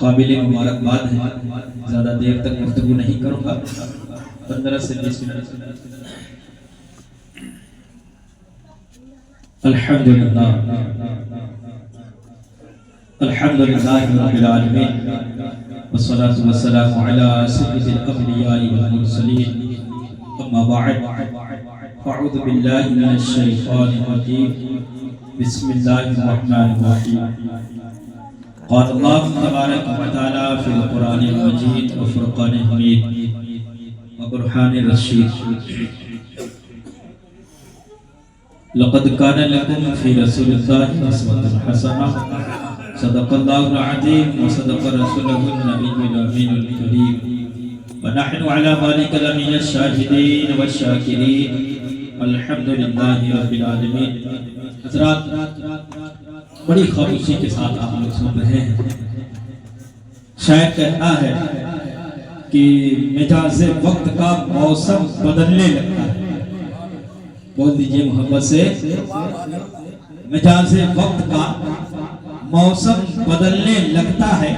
قابل مبارکباد ہے. زیادہ دیر تک گفتگو نہیں کروں گا. 15 سے 20 منٹ. الحمدللہ الحمدللہ رب العالمین والصلاة والسلام علی سید الانبیاء والمرسلین. اما بعد فاعوذ باللہ من الشیطان الرجیم. بسم اللہ الرحمن الرحیم. قال اللہ تبارک و تعالی فی القرآن المجید و فرقان حمید و برہان رشید. لقد كان لكم في رسول الله أسوة حسنة. صدق الله العظيم وصدق رسوله النبي الأمين الكريم ونحن على ذلك لمن الشاهدين والشاكرين. الحمد لله رب العالمين. حضرات بڑی خاموشی کے ساتھ آپ لوگ سن رہے ہیں. شاید کہتا ہے کہ مجاز وقت کا موسم بدلنے لگتا ہے. بول دیجئے محبت سے. مجاز وقت کا موسم بدلنے لگتا ہے.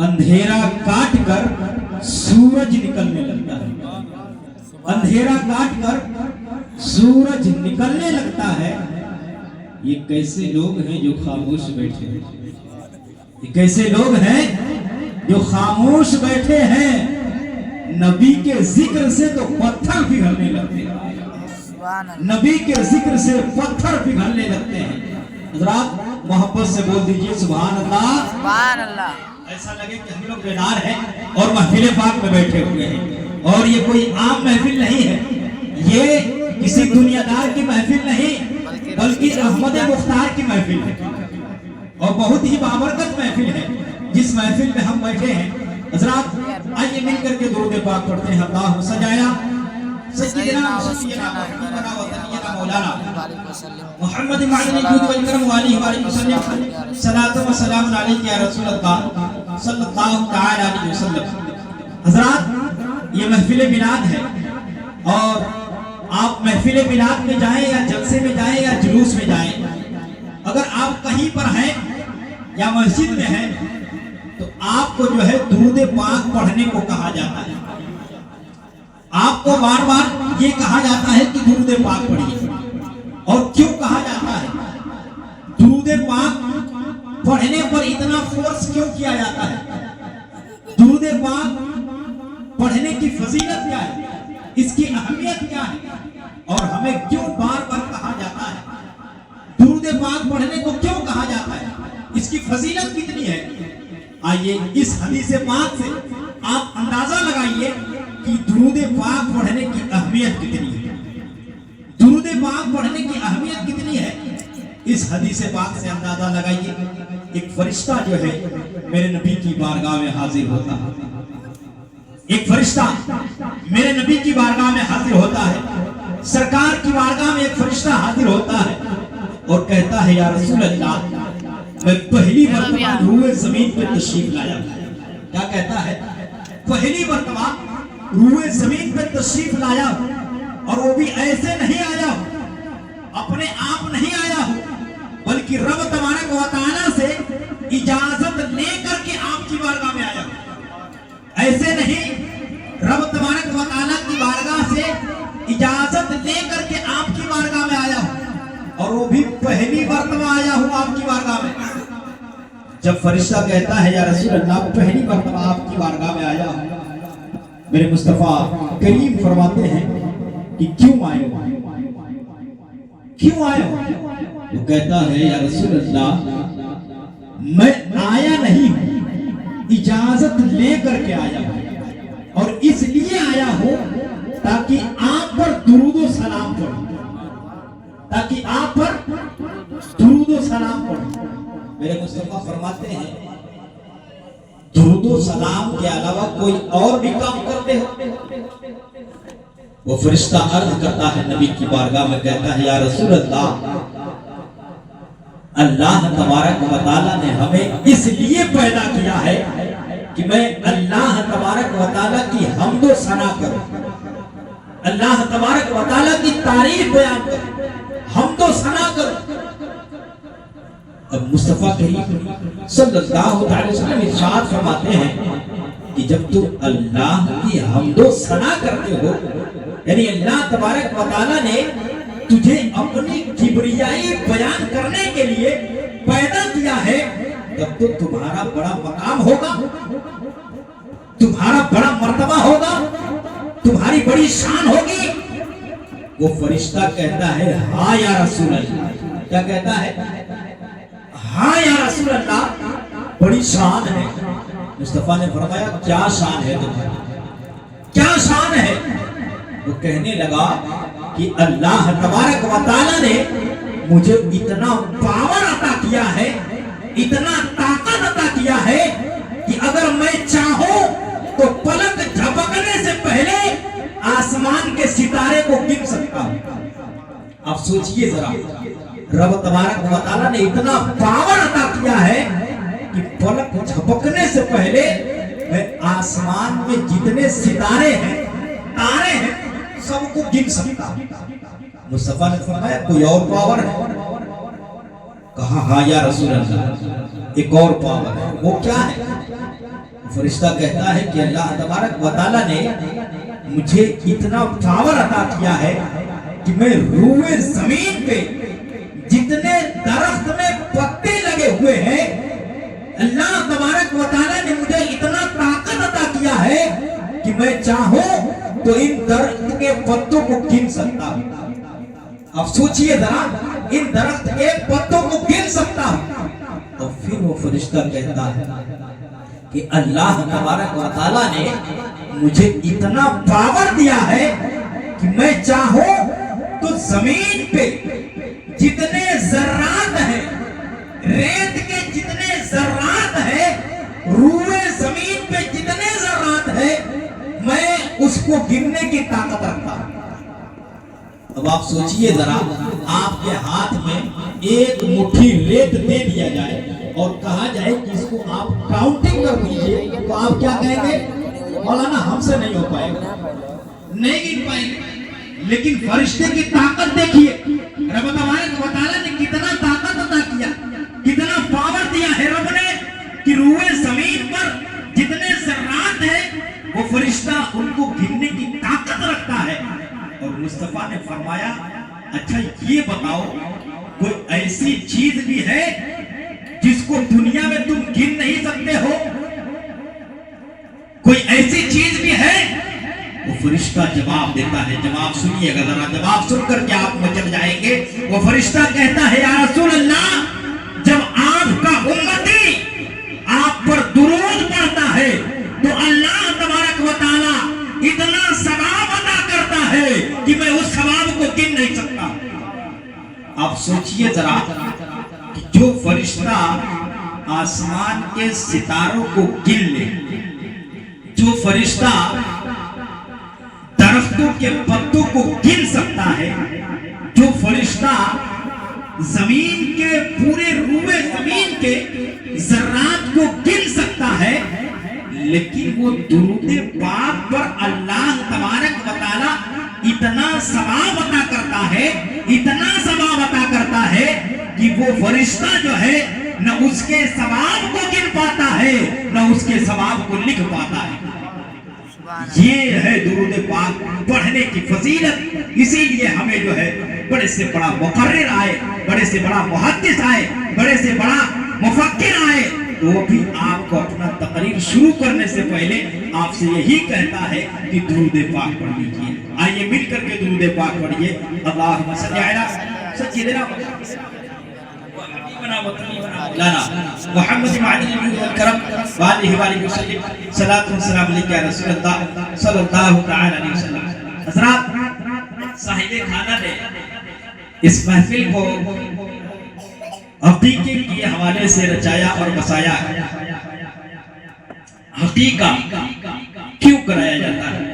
اندھیرا کاٹ کر سورج نکلنے لگتا ہے. اندھیرا کاٹ کر سورج نکلنے لگتا ہے. یہ کیسے لوگ ہیں جو خاموش بیٹھے ہیں؟ یہ کیسے لوگ ہیں جو خاموش بیٹھے ہیں؟ نبی کے ذکر سے تو پتھر پگھلنے لگتے ہیں. نبی کے ذکر سے پتھر پگھلنے لگتے ہیں. حضرات محبت سے بول دیجئے سبحان اللہ. سبحان اللہ. ایسا لگے کہ ہم لوگ بیدار ہیں اور محفل پاک میں بیٹھے ہوئے ہیں. اور یہ کوئی عام محفل نہیں ہے. یہ کسی دنیا دار کی محفل نہیں بلکہ احمد مختار کی محفل ہے. اور بہت ہی بابرکت محفل ہے جس محفل میں ہم بیٹھے ہیں. حضرات آئیے مل کر کے درود پاک پڑھتے ہیں. اللہم سجایا سیدنا مولانا محمد معدن الجود والکرم وآلہ وآلہ وسلم. صلاۃ و سلام علیک یا رسول اللہ صلی اللہ تعالی علیہ وسلم. حضرات یہ محفل میلاد ہے اور آپ محفل میلاد میں جائیں یا جلسے میں جائیں یا جلوس میں جائیں, اگر آپ کہیں پر ہیں یا مسجد میں ہیں تو آپ کو جو ہے درود پاک پڑھنے کو کہا جاتا ہے. آپ کو بار بار یہ کہا جاتا ہے کہ درود پاک پڑھیے. اور کیوں کہا جاتا ہے؟ درود پاک پڑھنے پر اتنا فورس کیوں کیا جاتا ہے؟ درود پاک پڑھنے کی فضیلت کیا ہے؟ اس کی اہمیت کیا ہے؟ اور ہمیں کیوں بار بار کہا جاتا ہے؟ درود پاک پڑھنے کو کیوں کہا جاتا ہے؟ اس کی فضیلت کتنی ہے؟ آئیے اس حدیث پاک سے آپ اندازہ لگائیے کہ درود پاک پڑھنے کی اہمیت کتنی ہے. درود پاک پڑھنے کی اہمیت کتنی ہے اس حدیث پاک سے اندازہ لگائیے. ایک فرشتہ جو ہے میرے نبی کی بارگاہ میں حاضر ہوتا ہے. ایک فرشتہ میرے نبی کی بارگاہ میں حاضر ہوتا ہے. سرکار کی بارگاہ میں ایک فرشتہ حاضر ہوتا ہے اور کہتا ہے یا رسول اللہ میں پہلی مرتبہ روئے زمین پہ تشریف لایا. کیا کہتا ہے؟ پہلی مرتبہ روئے زمین پہ تشریف لایا اور وہ بھی ایسے نہیں آیا, اپنے آپ نہیں آیا بلکہ رب تبارک و تعالی سے اجازت لے کر کے آپ کی بارگاہ میں آیا. ایسے نہیں, رب تبارک و تعالی کی بارگاہ سے اجازت لے کر کے آپ کی بارگاہ میں آیا اور وہ بھی پہلی مرتبہ آیا ہوں آپ کی بارگاہ میں. جب فرشتہ کہتا ہے یا رسول اللہ پہلی مرتبہ آپ کی بارگاہ میں آیا ہوں, میرے مصطفیٰ کریم فرماتے ہیں کہ کیوں آئے ہو؟ کیوں آئے ہو؟ وہ کہتا ہے یا رسول اللہ میں آیا نہیں ہوں, اجازت لے کر کے آیا ہوں اور اس لیے آیا ہوں تاکہ آپ پر درود و سلام پڑھوں. تاکہ آپ پر درود و سلام پڑھوں. میرے مصطفیٰ فرماتے ہیں درود و سلام کے علاوہ کوئی اور بھی کام کرتے ہو؟ وہ فرشتہ عرض کرتا ہے نبی کی بارگاہ میں, کہتا ہے یا رسول اللہ اللہ تبارک و تعالیٰ نے ہمیں اس لیے پیدا کیا ہے کہ میں اللہ تبارک و تعالیٰ کی حمد و ثنا کروں, اللہ تبارک و تعالیٰ کی تعریف بیان کروں, حمد و ثنا کروں. اب مصطفیٰ کریم صلی اللہ علیہ وسلم ارشاد فرماتے ہیں کہ جب تم اللہ کی حمد و ثنا کرتے ہو، یعنی اللہ تبارک و تعالیٰ نے تجھے اپنی کبریائی بیان کرنے کے لیے پیدا کیا ہے، تب تو تمہارا بڑا مقام ہوگا، تمہارا بڑا مرتبہ ہوگا، تمہاری بڑی شان ہوگی۔ وہ فرشتہ کہتا ہے ہاں یا رسول اللہ، کیا کہتا ہے؟ ہاں یا رسول اللہ، بڑی شان ہے۔ مصطفیٰ نے فرمایا کیا شان ہے تمہاری، کیا شان ہے؟ وہ کہنے لگا کہ اللہ تبارک و تعالیٰ نے مجھے اتنا پاور عطا کیا ہے، اتنا طاقت عطا کیا ہے کہ اگر میں چاہوں تو پلک جھپکنے سے پہلے آسمان کے ستارے کو گن سکتا ہوں۔ اب سوچئے ذرا، رب تبارک و تعالیٰ نے اتنا پاور عطا کیا ہے کہ پلک جھپکنے سے پہلے میں آسمان میں جتنے ستارے ہیں، تارے ہیں، سب کو گن سکتا ہوں۔ مصطفیٰ نے فرمایا کوئی اور پاور ہے؟ کہا ہاں یا رسول اللہ، ایک اور پاور ہے۔ وہ کیا ہے؟ فرشتہ کہتا ہے کہ اللہ تبارک و تعالیٰ نے مجھے اتنا پاور عطا کیا ہے کہ میں روئے زمین پہ جتنے درخت میں پتے لگے ہوئے ہیں، اللہ تبارک و تعالیٰ نے مجھے اتنا طاقت عطا کیا ہے کہ میں چاہوں تو ان درخت کے پتوں کو گن سکتا ہوں۔ اب سوچئے ذرا، ان درخت کے پتوں کو گن سکتا ہوں۔ تو پھر وہ فرشتہ کہتا ہے کہ اللہ تبارک و تعالیٰ نے مجھے اتنا پاور دیا ہے کہ میں چاہوں تو زمین پہ جتنے ذرات ہیں، ریت کے جتنے ذرات ہیں، روئے زمین پہ جتنے ذرات ہیں، میں اس کو گننے کی طاقت رکھتا ہوں۔ اب آپ سوچئے ذرا، آپ کے ہاتھ میں ایک مٹھی ریت دے دیا جائے اور کہا جائے کہ اس کو آپ کاؤنٹنگ کر لیجئے، تو آپ کیا کہیں گے؟ مولانا ہم سے نہیں ہو پائے گا، نہیں گن پائیں گے۔ لیکن فرشتے کی طاقت دیکھیے، رب تبارک و تعالیٰ نے کتنا طاقت عطا کیا، کتنا پاور دیا ہے رب نے کہ روئے زمین پر جتنے ذرات ہیں وہ فرشتہ ان کو گننے کی طاقت رکھتا ہے۔ اور مصطفیٰ نے فرمایا اچھا یہ بتاؤ، کوئی ایسی چیز بھی ہے جس کو دنیا میں تم گن نہیں سکتے ہو؟ کوئی ایسی چیز بھی ہے؟ وہ فرشتہ جواب دیتا ہے، جواب سنیے گا ذرا، جواب سن کر کے آپ مچل جائیں گے۔ وہ فرشتہ کہتا ہے یا رسول اللہ، جب آپ کا امتی آپ پر درود پڑھتا ہے تو اللہ تبارک و تعالیٰ اتنا ثواب عطا کرتا ہے کہ میں اس ثواب کو گن نہیں سکتا۔ آپ سوچئے ذرا کہ جو فرشتہ آسمان کے ستاروں کو گن لے، جو فرشتہ درختوں کے پتوں کو گن سکتا ہے، جو فرشتہ زمین کے پورے روئے زمین کے ذرات کو گن سکتا ہے، لیکن وہ درود پاک پر اللہ تبارک و تعالیٰ اتنا ثواب عطا کرتا ہے، اتنا ثواب عطا کرتا ہے کہ وہ فرشتہ جو ہے نہ اس کے ثواب کو گن پاتا ہے، نہ اس کے ثواب کو لکھ پاتا ہے۔ یہ ہے درود پاک پڑھنے کی فضیلت۔ اسی لیے ہمیں جو ہے بڑے سے بڑا مقرر آئے، بڑے سے بڑا محدث آئے، بڑے سے بڑا مفکر آئے، تو وہ بھی آپ کو اپنا تقریر شروع کرنے سے پہلے آپ سے یہی کہتا ہے کہ درود پاک پڑھ لیجیے۔ آئیے مل کر کے درود پاک پڑھیے۔ اللہم صلی علی سیدنا محمد معدن الکرم وآلہ وآلہ وسلم، صلاۃ و سلام علیکہ یا رسول اللہ صلی اللہ تعالی علیہ وسلم۔ حضرات، صاحب خانہ نے اس محفل کو عقیقے کے حوالے سے رچایا اور بسایا ہے۔ عقیقہ کیوں کرایا جاتا ہے؟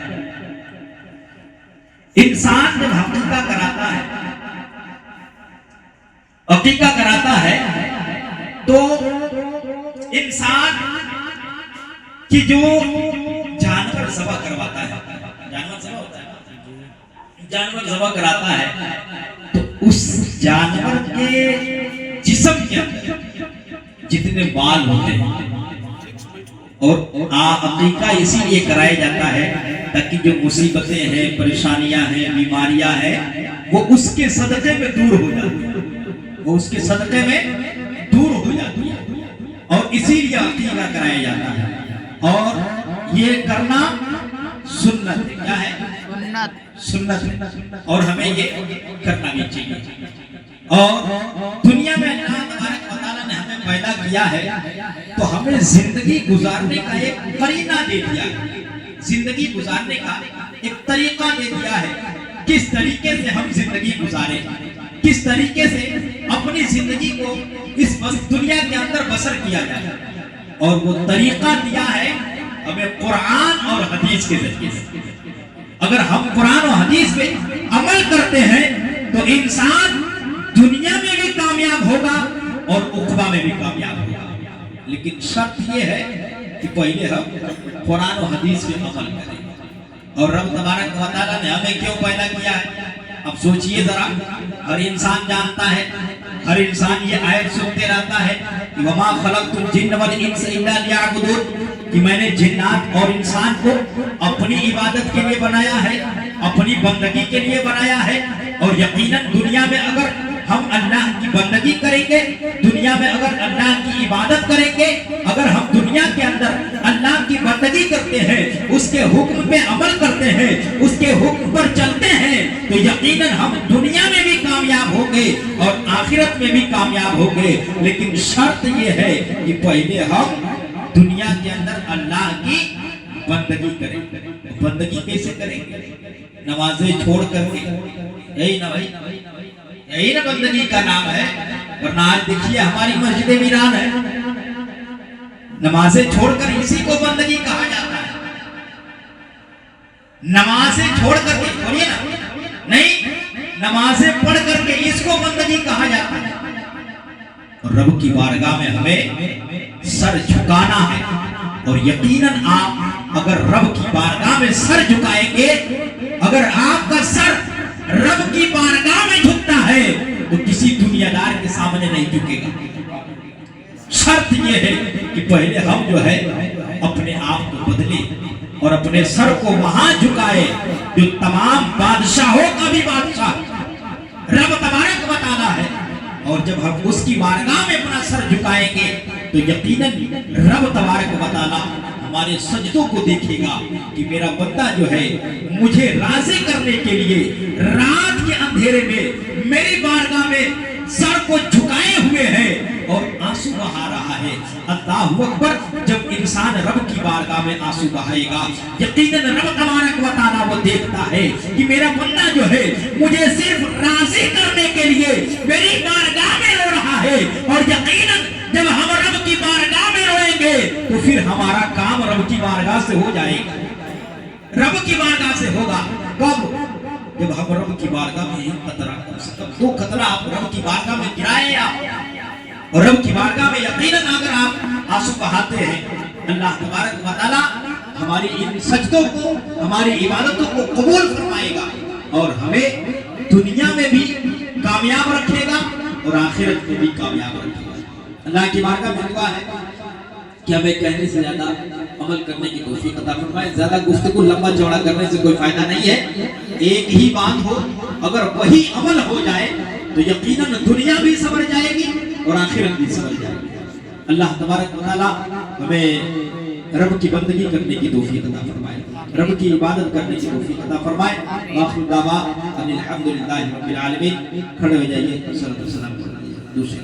انسان جب عقیقہ کراتا ہے، عقیقہ کراتا ہے تو انسان کی جو جانور ذبح کرواتا ہے، جانور ذبح ہوتا ہے، جانور ذبح کراتا ہے تو اس جانور کے جسم کے اندر جتنے بال ہوتے ہیں، اور عقیقہ اسی لیے کرایا جاتا ہے تاکہ جو مصیبتیں ہیں، پریشانیاں ہیں، بیماریاں ہیں، وہ اس کے صدقے میں دور ہو جاتی ہیں، وہ اس کے صدقے میں دور ہو جاتی ہے، اور اسی لیے عقیقہ کرایا جاتا ہے۔ اور یہ کرنا سنت ہے، کیا ہے؟ سنت، اور ہمیں یہ کرنا بھی چاہیے۔ اور دنیا میں اللہ تبارک و تعالیٰ نے ہمیں پیدا کیا ہے تو ہمیں زندگی گزارنے کا ایک قرینہ دے دیا ہے، زندگی گزارنے کا ایک طریقہ دے دیا ہے، کس طریقے سے ہم زندگی گزاریں، کس طریقے سے اپنی زندگی کو اس دنیا کے اندر بسر کیا جائے، اور وہ طریقہ دیا ہے ہمیں قرآن اور حدیث کے ذریعے سے۔ اگر ہم قرآن و حدیث پہ عمل کرتے ہیں تو انسان دنیا میں بھی کامیاب ہوگا اور عقبہ میں بھی کامیاب ہوگا، لیکن شرط یہ ہے کہ پہلے ہم قرآن و حدیث پہ عمل کریں۔ اور رب تبارک و تعالیٰ نے ہمیں کیوں پیدا کیا ہے؟ اب سوچئے ذرا، ہر انسان جانتا ہے، ہر انسان یہ آیت سنتے رہتا ہے کہ وَمَا خَلَقْتُ الْجِنَّ وَالْإِنسَ إِلَّا لِيَعْبُدُونِ، کہ میں نے جنات اور انسان کو اپنی عبادت کے لیے بنایا ہے، اپنی بندگی کے لیے بنایا ہے۔ اور یقیناً دنیا میں اگر ہم اللہ کی بندگی کریں گے، دنیا میں اگر اللہ کی عبادت کریں گے، اگر ہم دنیا کے اندر اللہ کی بندگی کرتے ہیں، اس کے حکم پہ عمل کرتے ہیں، اس کے حکم پر چلتے ہیں، تو یقیناً ہم دنیا میں بھی کامیاب ہوں گے اور آخرت میں بھی کامیاب ہوں گے۔ لیکن شرط یہ ہے کہ پہلے ہم دنیا کے اندر اللہ کی بندگی کریں۔ بندگی کیسے کریں گے؟ نمازیں چھوڑ کر کے، یہی نا بھائی، یہی نا بندگی کا نام ہے۔ ورنہ آج دیکھیے ہماری مسجدیں ویران ہے، نمازیں چھوڑ کر اسی کو بندگی کہا جاتا ہے۔ نمازیں چھوڑ کر کے، چھوڑیے نا، نہیں، نمازیں پڑھ کر کے اس کو بندگی کہا جاتا ہے۔ اور رب کی بارگاہ میں ہمیں سر جھکانا ہے، اور یقیناً آپ اگر رب کی بارگاہ میں سر جھکائیں گے، اگر آپ کا سر رب کی بارگاہ میں جھکتا ہے تو کسی دنیا دار کے سامنے نہیں جھکے گا۔ شرط یہ ہے کہ پہلے ہم جو ہے اپنے آپ کو بدلیں اور اپنے سر کو وہاں جھکائے جو تمام بادشاہوں کا بھی بادشاہ رب تبارک و تعالیٰ ہے۔ اور جب ہم اس کی بارگاہ میں اپنا سر جھکائیں گے تو یقیناً رب تبارک و تعالیٰ ہمارے سجدوں کو دیکھے گا کہ میرا بندہ جو ہے مجھے راضی کرنے کے لیے رات کے اندھیرے میں میری بارگاہ میں سر کو جھکائے ہوئے ہے اور آنسو بہا رہا ہے۔ اللہ اکبر! جب انسان رب کی بارگاہ میں آنسو بہائے گا، یقیناً رب تبارک و تعالیٰ وہ دیکھتا ہے کہ میرا بندہ جو ہے مجھے صرف راضی کرنے کے لیے میری بارگاہ میں رو رہا ہے۔ اور یقیناً جب ہم رب کی بارگاہ میں روئیں گے تو پھر ہمارا کام رب کی بارگاہ سے ہو جائے گا، رب کی بارگاہ سے ہوگا۔ کب؟ جب ہم رب کی بارگاہ میں ایک قطرہ، کم سے کم 2 قطرہ آپ رب کی بارگاہ میں گرائیں آپ، اور رب کی بارگاہ میں یقیناً اگر آپ آنسو بہاتے ہیں، اللہ تبارک و تعالیٰ ہماری ان سجدوں کو، ہماری عبادتوں کو قبول فرمائے گا اور ہمیں دنیا میں بھی کامیاب رکھے گا اور آخرت میں بھی کامیاب رکھے گا۔ اللہ کی بارگاہ میں دعا ہے کہ ہمیں کہنے سے زیادہ عمل کرنے کی توفیق عطا فرمائے۔ زیادہ گفتگو لمبا چوڑا کرنے سے کوئی فائدہ نہیں ہے، ایک ہی بات ہو، اگر وہی عمل ہو جائے تو یقیناً دنیا بھی سنور جائے گی اور آخرت بھی سنور جائے گی۔ اللہ تبارک و تعالیٰ ہمیں رب کی بندگی کرنے کی توفیق عطا فرمائے، رب کی عبادت کرنے کی توفیق عطا فرمائے۔ آخر دعوانا الحمدللہ رب العالمین۔ کھڑے ہو جائیے، صلی اللہ علیہ وسلم دوسرے